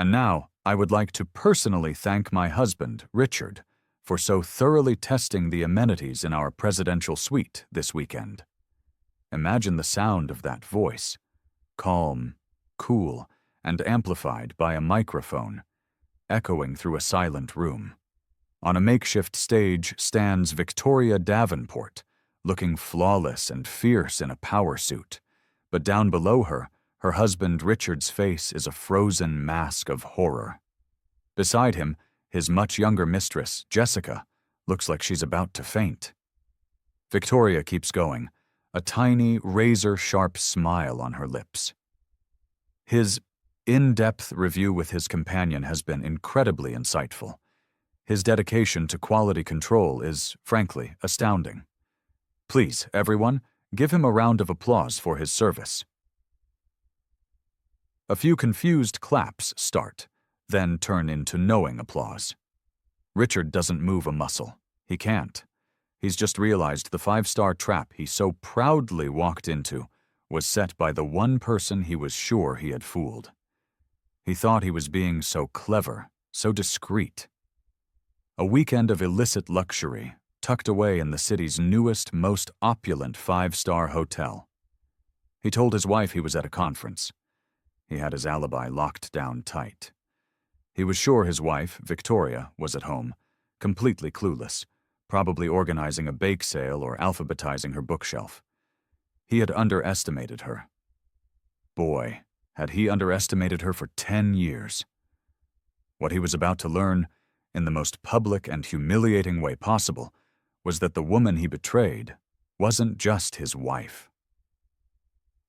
And now, I would like to personally thank my husband, Richard, for so thoroughly testing the amenities in our presidential suite this weekend. Imagine the sound of that voice, calm, cool, and amplified by a microphone, echoing through a silent room. On a makeshift stage stands Victoria Davenport, looking flawless and fierce in a power suit, but down below her, her husband Richard's face is a frozen mask of horror. Beside him, his much younger mistress, Jessica, looks like she's about to faint. Victoria keeps going, a tiny, razor-sharp smile on her lips. His in-depth review with his companion has been incredibly insightful. His dedication to quality control is, frankly, astounding. Please, everyone, give him a round of applause for his service. A few confused claps start, then turn into knowing applause. Richard doesn't move a muscle. He can't. He's just realized the five-star trap he so proudly walked into was set by the one person he was sure he had fooled. He thought he was being so clever, so discreet. A weekend of illicit luxury, tucked away in the city's newest, most opulent five-star hotel. He told his wife he was at a conference. He had his alibi locked down tight. He was sure his wife, Victoria, was at home, completely clueless, probably organizing a bake sale or alphabetizing her bookshelf. He had underestimated her. Boy, had he underestimated her for 10 years. What he was about to learn, in the most public and humiliating way possible, was that the woman he betrayed wasn't just his wife.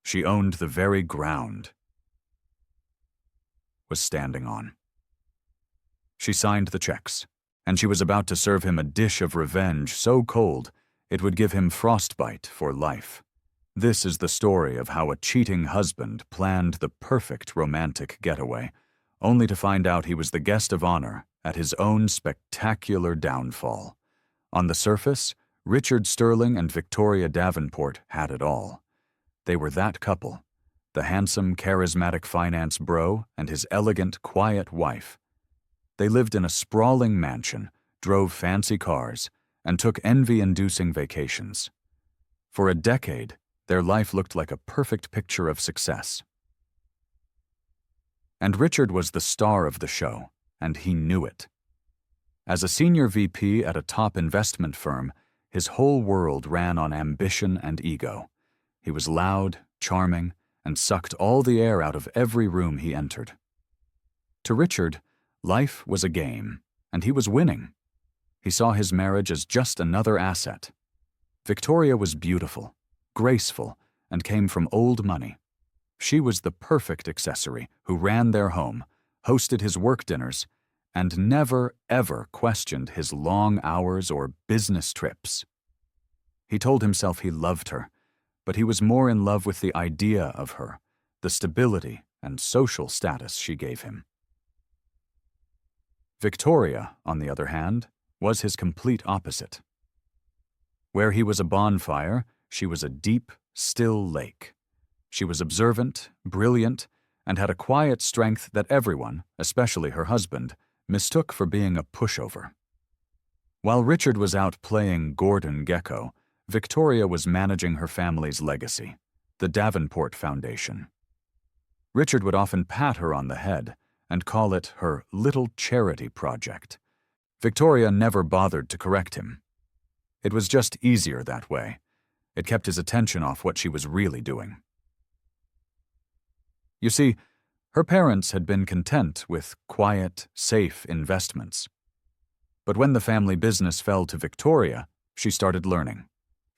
She owned the very ground was standing on. She signed the checks, and she was about to serve him a dish of revenge so cold it would give him frostbite for life. This is the story of how a cheating husband planned the perfect romantic getaway, only to find out he was the guest of honor at his own spectacular downfall. On the surface, Richard Sterling and Victoria Davenport had it all. They were that couple, the handsome, charismatic finance bro and his elegant, quiet wife. They lived in a sprawling mansion, drove fancy cars, and took envy-inducing vacations. For a decade, their life looked like a perfect picture of success. And Richard was the star of the show, and he knew it. As a senior VP at a top investment firm, his whole world ran on ambition and ego. He was loud, charming, and sucked all the air out of every room he entered. To Richard, life was a game, and he was winning. He saw his marriage as just another asset. Victoria was beautiful, graceful, and came from old money. She was the perfect accessory who ran their home, hosted his work dinners, and never, ever questioned his long hours or business trips. He told himself he loved her, but he was more in love with the idea of her, the stability and social status she gave him. Victoria, on the other hand, was his complete opposite. Where he was a bonfire, she was a deep, still lake. She was observant, brilliant, and had a quiet strength that everyone, especially her husband, mistook for being a pushover. While Richard was out playing Gordon Gekko, Victoria was managing her family's legacy, the Davenport Foundation. Richard would often pat her on the head and call it her little charity project. Victoria never bothered to correct him. It was just easier that way. It kept his attention off what she was really doing. You see, her parents had been content with quiet, safe investments. But when the family business fell to Victoria, she started learning.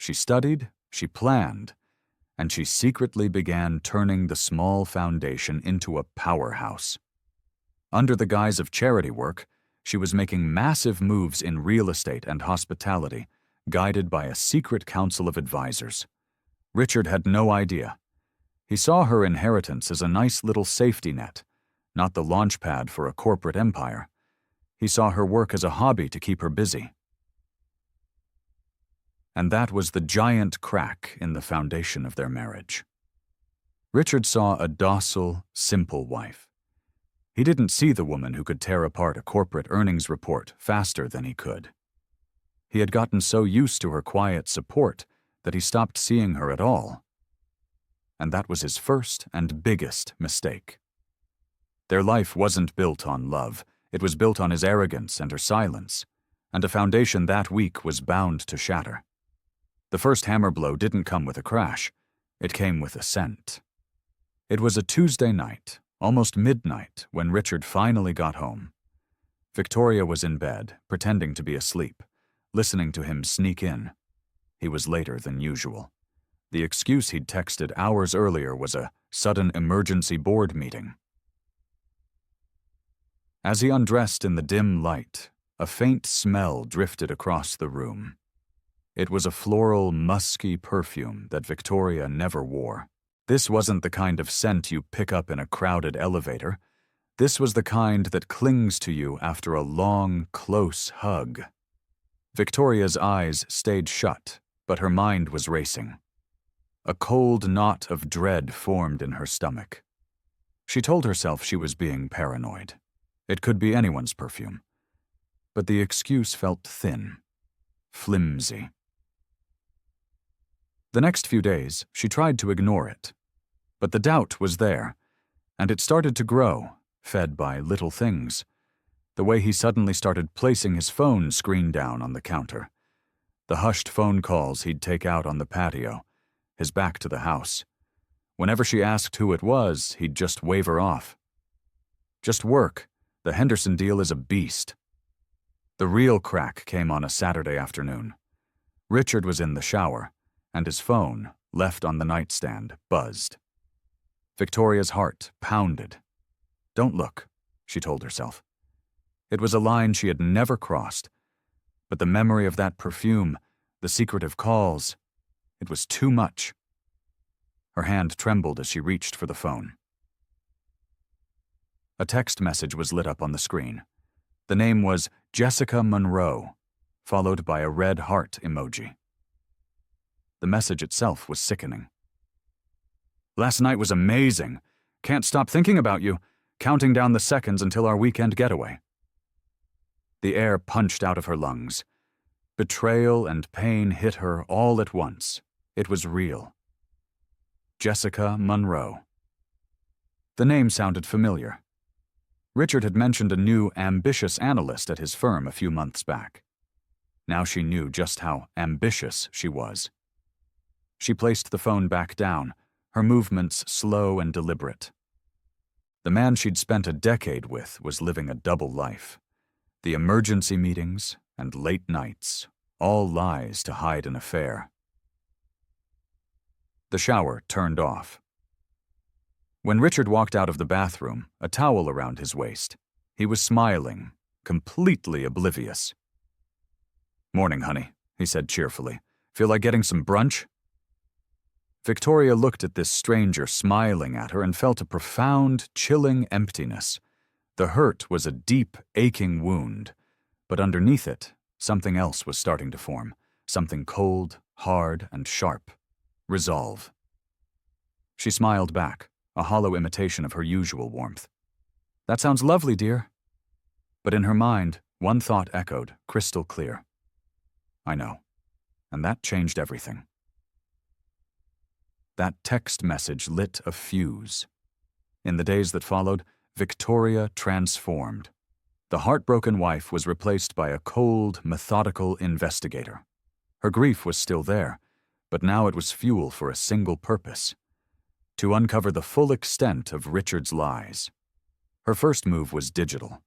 She studied, she planned, and she secretly began turning the small foundation into a powerhouse. Under the guise of charity work, she was making massive moves in real estate and hospitality, guided by a secret council of advisors. Richard had no idea. He saw her inheritance as a nice little safety net, not the launch pad for a corporate empire. He saw her work as a hobby to keep her busy. And that was the giant crack in the foundation of their marriage. Richard saw a docile, simple wife. He didn't see the woman who could tear apart a corporate earnings report faster than he could. He had gotten so used to her quiet support that he stopped seeing her at all. And that was his first and biggest mistake. Their life wasn't built on love. It was built on his arrogance and her silence, and a foundation that weak was bound to shatter. The first hammer blow didn't come with a crash. It came with a scent. It was a Tuesday night, almost midnight, when Richard finally got home. Victoria was in bed, pretending to be asleep, listening to him sneak in. He was later than usual. The excuse he'd texted hours earlier was a sudden emergency board meeting. As he undressed in the dim light, a faint smell drifted across the room. It was a floral, musky perfume that Victoria never wore. This wasn't the kind of scent you pick up in a crowded elevator. This was the kind that clings to you after a long, close hug. Victoria's eyes stayed shut, but her mind was racing. A cold knot of dread formed in her stomach. She told herself she was being paranoid. It could be anyone's perfume. But the excuse felt thin, flimsy. The next few days, she tried to ignore it. But the doubt was there, and it started to grow, fed by little things. The way he suddenly started placing his phone screen down on the counter. The hushed phone calls he'd take out on the patio, his back to the house. Whenever she asked who it was, he'd just wave her off. Just work. The Henderson deal is a beast. The real crack came on a Saturday afternoon. Richard was in the shower, and his phone, left on the nightstand, buzzed. Victoria's heart pounded. Don't look, she told herself. It was a line she had never crossed. But the memory of that perfume, the secretive calls, it was too much. Her hand trembled as she reached for the phone. A text message was lit up on the screen. The name was Jessica Monroe, followed by a red heart emoji. The message itself was sickening. Last night was amazing. Can't stop thinking about you, counting down the seconds until our weekend getaway. The air punched out of her lungs. Betrayal and pain hit her all at once. It was real. Jessica Monroe. The name sounded familiar. Richard had mentioned a new, ambitious analyst at his firm a few months back. Now she knew just how ambitious she was. She placed the phone back down, her movements slow and deliberate. The man she'd spent a decade with was living a double life. The emergency meetings and late nights, all lies to hide an affair. The shower turned off. When Richard walked out of the bathroom, a towel around his waist, he was smiling, completely oblivious. "Morning, honey," he said cheerfully. "Feel like getting some brunch?" Victoria looked at this stranger smiling at her and felt a profound, chilling emptiness. The hurt was a deep, aching wound, but underneath it, something else was starting to form, something cold, hard, and sharp. Resolve. She smiled back, a hollow imitation of her usual warmth. "That sounds lovely, dear." But in her mind, one thought echoed, crystal clear. "I know." And that changed everything. That text message lit a fuse. In the days that followed, Victoria transformed. The heartbroken wife was replaced by a cold, methodical investigator. Her grief was still there, but now it was fuel for a single purpose: to uncover the full extent of Richard's lies. Her first move was digital.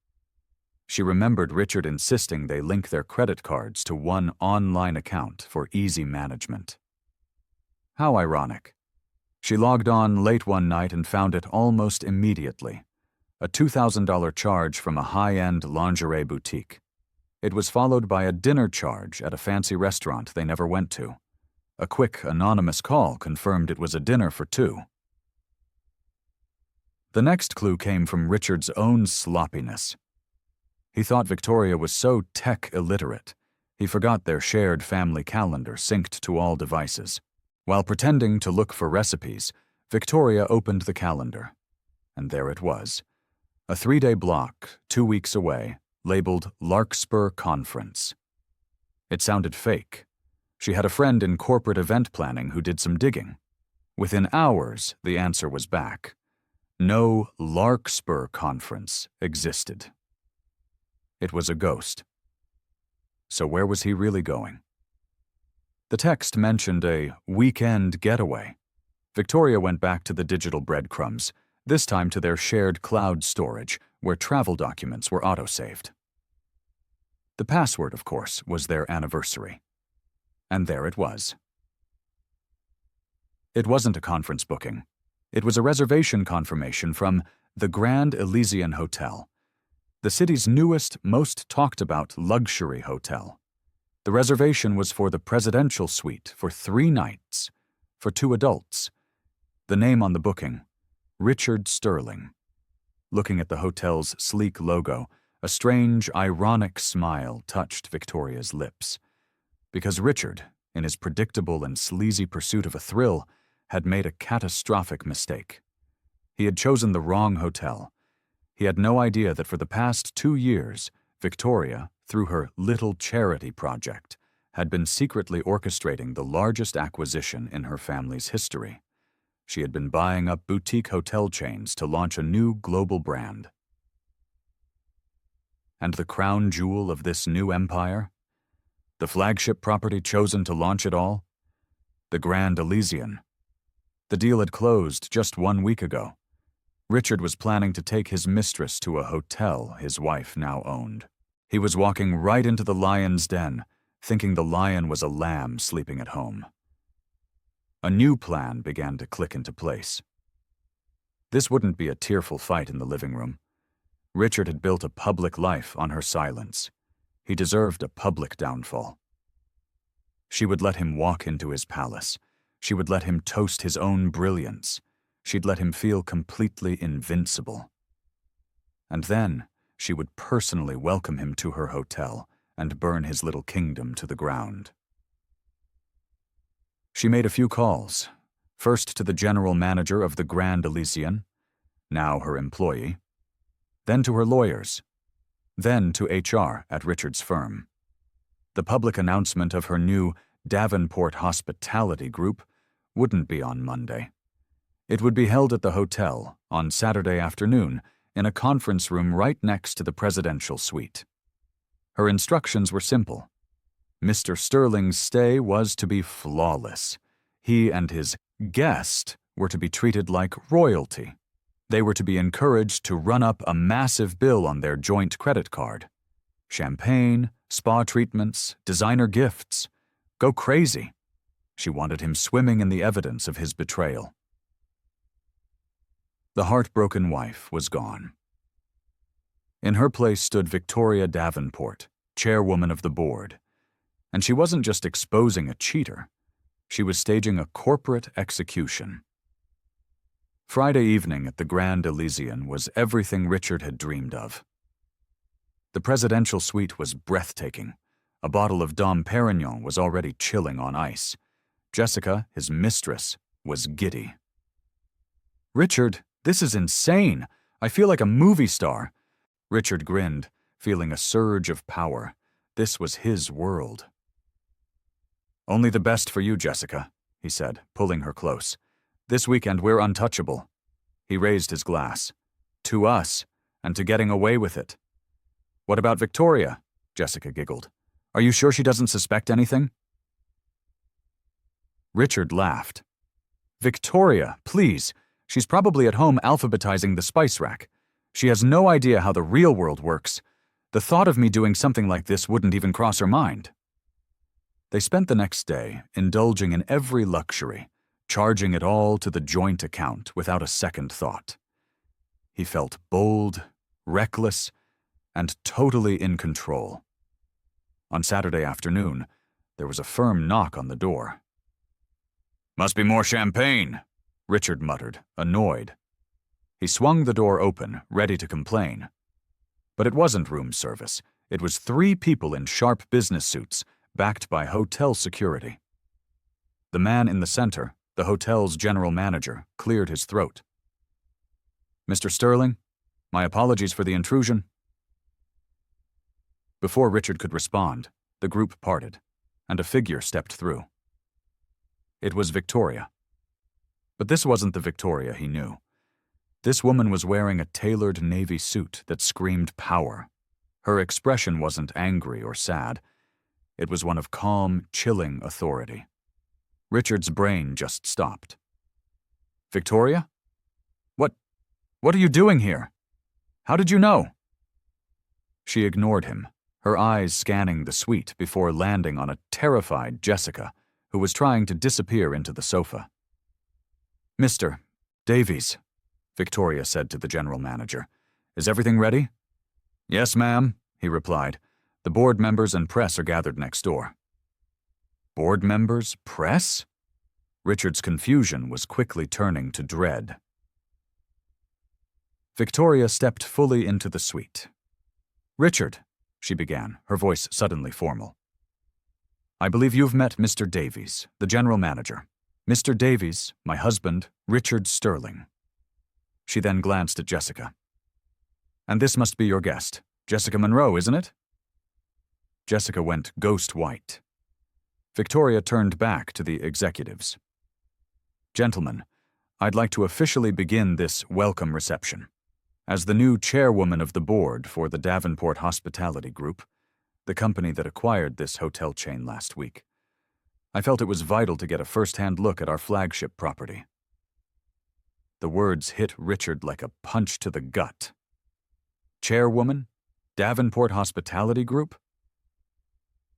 She remembered Richard insisting they link their credit cards to one online account for easy management. How ironic. She logged on late one night and found it almost immediately. A $2,000 charge from a high-end lingerie boutique. It was followed by a dinner charge at a fancy restaurant they never went to. A quick, anonymous call confirmed it was a dinner for two. The next clue came from Richard's own sloppiness. He thought Victoria was so tech-illiterate, he forgot their shared family calendar synced to all devices. While pretending to look for recipes, Victoria opened the calendar. And there it was. A 3-day block, 2 weeks away, labeled Larkspur Conference. It sounded fake. She had a friend in corporate event planning who did some digging. Within hours, the answer was back. No Larkspur Conference existed. It was a ghost. So where was he really going? The text mentioned a weekend getaway. Victoria went back to the digital breadcrumbs, this time to their shared cloud storage, where travel documents were autosaved. The password, of course, was their anniversary. And there it was. It wasn't a conference booking. It was a reservation confirmation from the Grand Elysian Hotel, the city's newest, most talked-about luxury hotel. The reservation was for the presidential suite for 3 nights, for 2 adults. The name on the booking, Richard Sterling. Looking at the hotel's sleek logo, a strange, ironic smile touched Victoria's lips. Because Richard, in his predictable and sleazy pursuit of a thrill, had made a catastrophic mistake. He had chosen the wrong hotel. He had no idea that for the past 2 years, Victoria, through her little charity project, had been secretly orchestrating the largest acquisition in her family's history. She had been buying up boutique hotel chains to launch a new global brand. And the crown jewel of this new empire? The flagship property chosen to launch it all? The Grand Elysian. The deal had closed just 1 week ago. Richard was planning to take his mistress to a hotel his wife now owned. He was walking right into the lion's den, thinking the lion was a lamb sleeping at home. A new plan began to click into place. This wouldn't be a tearful fight in the living room. Richard had built a public life on her silence. He deserved a public downfall. She would let him walk into his palace. She would let him toast his own brilliance. She'd let him feel completely invincible. And then she would personally welcome him to her hotel and burn his little kingdom to the ground. She made a few calls, first to the general manager of the Grand Elysian, now her employee, then to her lawyers, then to HR at Richard's firm. The public announcement of her new Davenport Hospitality Group wouldn't be on Monday. It would be held at the hotel on Saturday afternoon in a conference room right next to the presidential suite. Her instructions were simple. Mr. Sterling's stay was to be flawless. He and his guest were to be treated like royalty. They were to be encouraged to run up a massive bill on their joint credit card. Champagne, spa treatments, designer gifts. Go crazy. She wanted him swimming in the evidence of his betrayal. The heartbroken wife was gone. In her place stood Victoria Davenport, chairwoman of the board. And she wasn't just exposing a cheater. She was staging a corporate execution. Friday evening at the Grand Elysian was everything Richard had dreamed of. The presidential suite was breathtaking. A bottle of Dom Perignon was already chilling on ice. Jessica, his mistress, was giddy. "Richard, this is insane. I feel like a movie star." Richard grinned, feeling a surge of power. This was his world. "Only the best for you, Jessica," he said, pulling her close. "This weekend we're untouchable." He raised his glass. "To us, and to getting away with it." "What about Victoria?" Jessica giggled. "Are you sure she doesn't suspect anything?" Richard laughed. "Victoria, please. She's probably at home alphabetizing the spice rack. She has no idea how the real world works. The thought of me doing something like this wouldn't even cross her mind." They spent the next day indulging in every luxury, charging it all to the joint account without a second thought. He felt bold, reckless, and totally in control. On Saturday afternoon, there was a firm knock on the door. "Must be more champagne," Richard muttered, annoyed. He swung the door open, ready to complain. But it wasn't room service. It was 3 people in sharp business suits, backed by hotel security. The man in the center, the hotel's general manager, cleared his throat. "Mr. Sterling, My apologies for the intrusion." Before Richard could respond, the group parted, and a figure stepped through. It was Victoria. But this wasn't the Victoria he knew. This woman was wearing a tailored navy suit that screamed power. Her expression wasn't angry or sad. It was one of calm, chilling authority. Richard's brain just stopped. "Victoria? What are you doing here? How did you know?" She ignored him, her eyes scanning the suite before landing on a terrified Jessica, who was trying to disappear into the sofa. "Mr. Davies," Victoria said to the general manager, "is everything ready?" "Yes, ma'am," he replied. "The board members and press are gathered next door." Board members? Press? Richard's confusion was quickly turning to dread. Victoria stepped fully into the suite. "Richard," she began, her voice suddenly formal. "I believe you've met Mr. Davies, the general manager. Mr. Davies, my husband, Richard Sterling." She then glanced at Jessica. "And this must be your guest, Jessica Monroe, isn't it?" Jessica went ghost white. Victoria turned back to the executives. "Gentlemen, I'd like to officially begin this welcome reception. As the new chairwoman of the board for the Davenport Hospitality Group, the company that acquired this hotel chain last week, I felt it was vital to get a first-hand look at our flagship property." The words hit Richard like a punch to the gut. Chairwoman? Davenport Hospitality Group?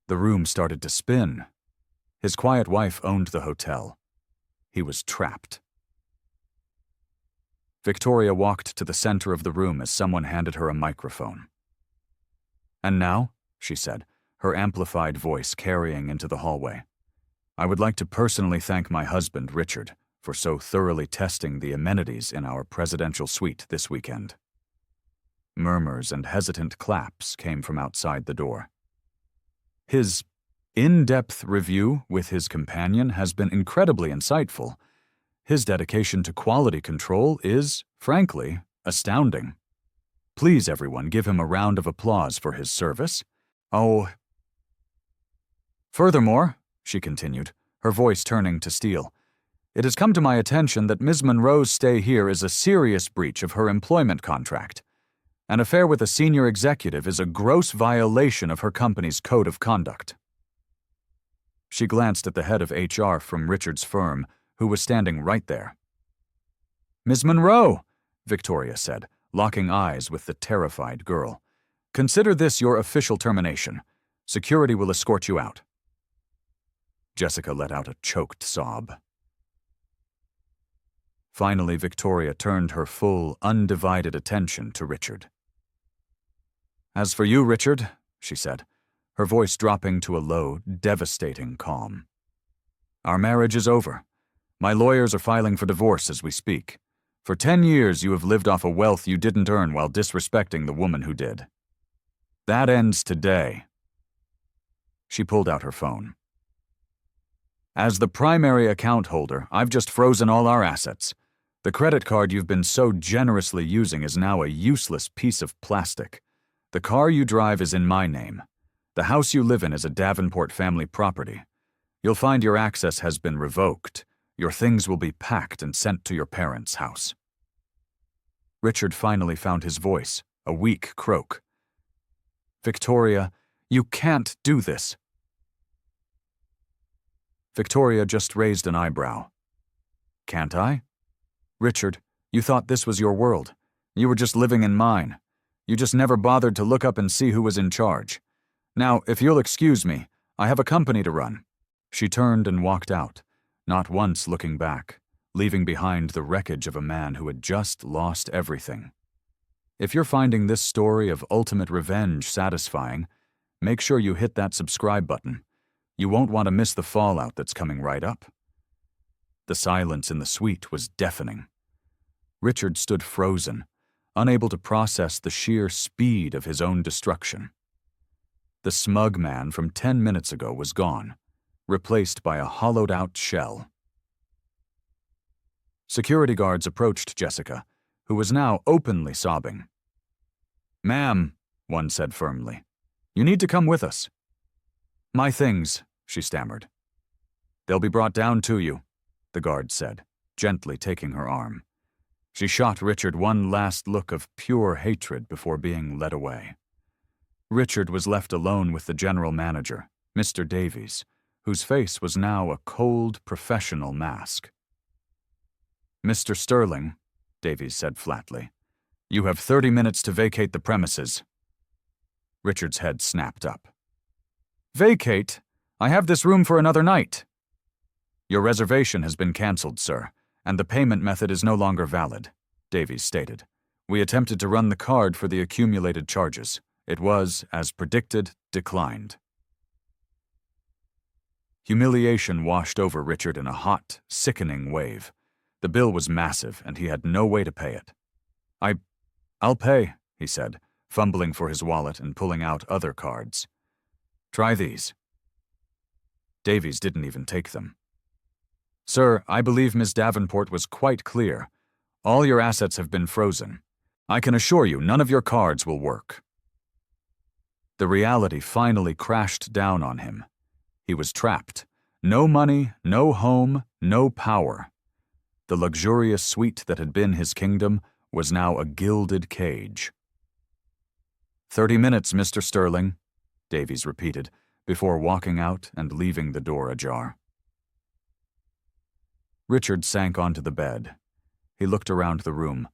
The room started to spin. His quiet wife owned the hotel. He was trapped. Victoria walked to the center of the room as someone handed her a microphone. "And now," she said, her amplified voice carrying into the hallway, "I would like to personally thank my husband, Richard, for so thoroughly testing the amenities in our presidential suite this weekend." Murmurs and hesitant claps came from outside the door. His in-depth review with his companion has been incredibly insightful. His dedication to quality control is, frankly, astounding. Please, everyone, give him a round of applause for his service. Oh. Furthermore, she continued, her voice turning to steel, it has come to my attention that Ms. Monroe's stay here is a serious breach of her employment contract. An affair with a senior executive is a gross violation of her company's code of conduct. She glanced at the head of HR from Richard's firm, who was standing right there. "Ms. Monroe," Victoria said, locking eyes with the terrified girl, "consider this your official termination. Security will escort you out." Jessica let out a choked sob. Finally, Victoria turned her full, undivided attention to Richard. "As for you, Richard," she said, her voice dropping to a low, devastating calm, "our marriage is over. My lawyers are filing for divorce as we speak. For 10 years you have lived off a wealth you didn't earn while disrespecting the woman who did. That ends today." She pulled out her phone. "As the primary account holder, I've just frozen all our assets. The credit card you've been so generously using is now a useless piece of plastic. The car you drive is in my name. The house you live in is a Davenport family property. You'll find your access has been revoked. Your things will be packed and sent to your parents' house." Richard finally found his voice, a weak croak. "Victoria, you can't do this." Victoria just raised an eyebrow. "Can't I? Richard, you thought this was your world. You were just living in mine. You just never bothered to look up and see who was in charge. Now, if you'll excuse me, I have a company to run." She turned and walked out, not once looking back, leaving behind the wreckage of a man who had just lost everything. If you're finding this story of ultimate revenge satisfying, make sure you hit that subscribe button. You won't want to miss the fallout that's coming right up. The silence in the suite was deafening. Richard stood frozen, unable to process the sheer speed of his own destruction. The smug man from 10 minutes ago was gone, replaced by a hollowed-out shell. Security guards approached Jessica, who was now openly sobbing. "Ma'am," one said firmly, "you need to come with us." "My things," she stammered. "They'll be brought down to you," the guard said, gently taking her arm. She shot Richard one last look of pure hatred before being led away. Richard was left alone with the general manager, Mr. Davies, whose face was now a cold, professional mask. "Mr. Sterling," Davies said flatly, "you have 30 minutes to vacate the premises." Richard's head snapped up. "Vacate? I have this room for another night." "Your reservation has been cancelled, sir, and the payment method is no longer valid," Davies stated. "We attempted to run the card for the accumulated charges. It was, as predicted, declined." Humiliation washed over Richard in a hot, sickening wave. The bill was massive, and he had no way to pay it. I'll pay," he said, fumbling for his wallet and pulling out other cards. "Try these." Davies didn't even take them. "Sir, I believe Miss Davenport was quite clear. All your assets have been frozen. I can assure you none of your cards will work." The reality finally crashed down on him. He was trapped. No money, no home, no power. The luxurious suite that had been his kingdom was now a gilded cage. 30 minutes, Mr. Sterling," Davies repeated, before walking out and leaving the door ajar. Richard sank onto the bed. He looked around the room,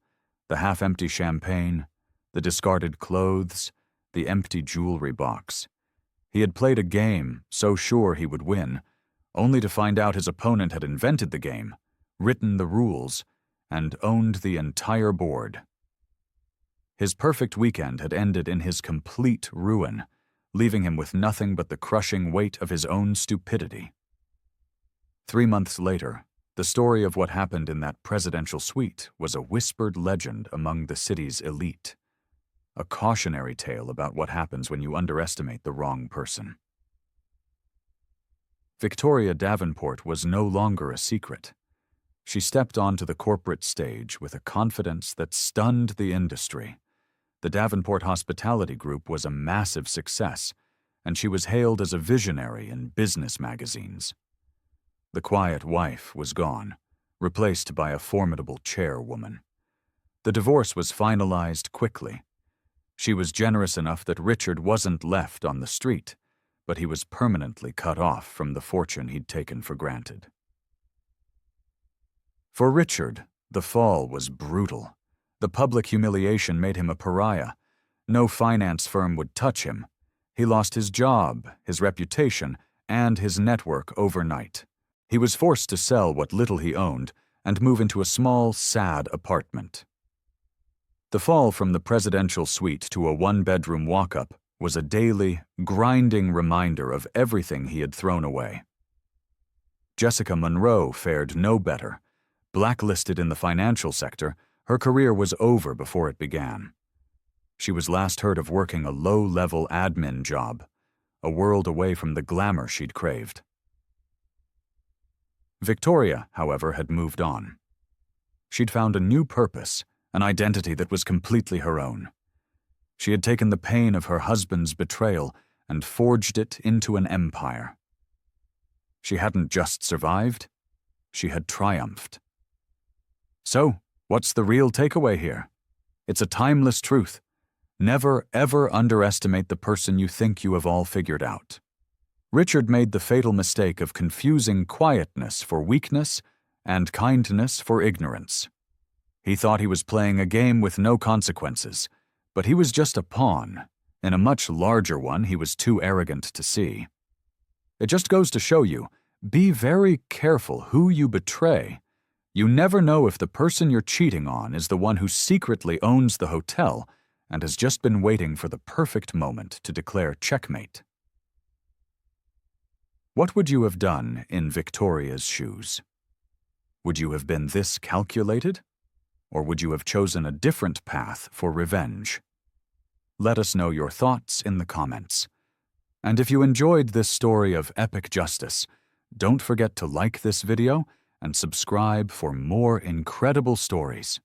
the half-empty champagne, the discarded clothes, the empty jewelry box. He had played a game, so sure he would win, only to find out his opponent had invented the game, written the rules, and owned the entire board. His perfect weekend had ended in his complete ruin, leaving him with nothing but the crushing weight of his own stupidity. 3 months later, the story of what happened in that presidential suite was a whispered legend among the city's elite. A cautionary tale about what happens when you underestimate the wrong person. Victoria Davenport was no longer a secret. She stepped onto the corporate stage with a confidence that stunned the industry. The Davenport Hospitality Group was a massive success, and she was hailed as a visionary in business magazines. The quiet wife was gone, replaced by a formidable chairwoman. The divorce was finalized quickly. She was generous enough that Richard wasn't left on the street, but he was permanently cut off from the fortune he'd taken for granted. For Richard, the fall was brutal. The public humiliation made him a pariah. No finance firm would touch him. He lost his job, his reputation, and his network overnight. He was forced to sell what little he owned and move into a small, sad apartment. The fall from the presidential suite to a one-bedroom walk-up was a daily, grinding reminder of everything he had thrown away. Jessica Monroe fared no better. Blacklisted in the financial sector, her career was over before it began. She was last heard of working a low-level admin job, a world away from the glamour she'd craved. Victoria, however, had moved on. She'd found a new purpose, an identity that was completely her own. She had taken the pain of her husband's betrayal and forged it into an empire. She hadn't just survived, she had triumphed. So, what's the real takeaway here? It's a timeless truth. Never, ever underestimate the person you think you have all figured out. Richard made the fatal mistake of confusing quietness for weakness and kindness for ignorance. He thought he was playing a game with no consequences, but he was just a pawn in a much larger one he was too arrogant to see. It just goes to show you, be very careful who you betray. You never know if the person you're cheating on is the one who secretly owns the hotel and has just been waiting for the perfect moment to declare checkmate. What would you have done in Victoria's shoes? Would you have been this calculated? Or would you have chosen a different path for revenge? Let us know your thoughts in the comments. And if you enjoyed this story of epic justice, don't forget to like this video and subscribe for more incredible stories.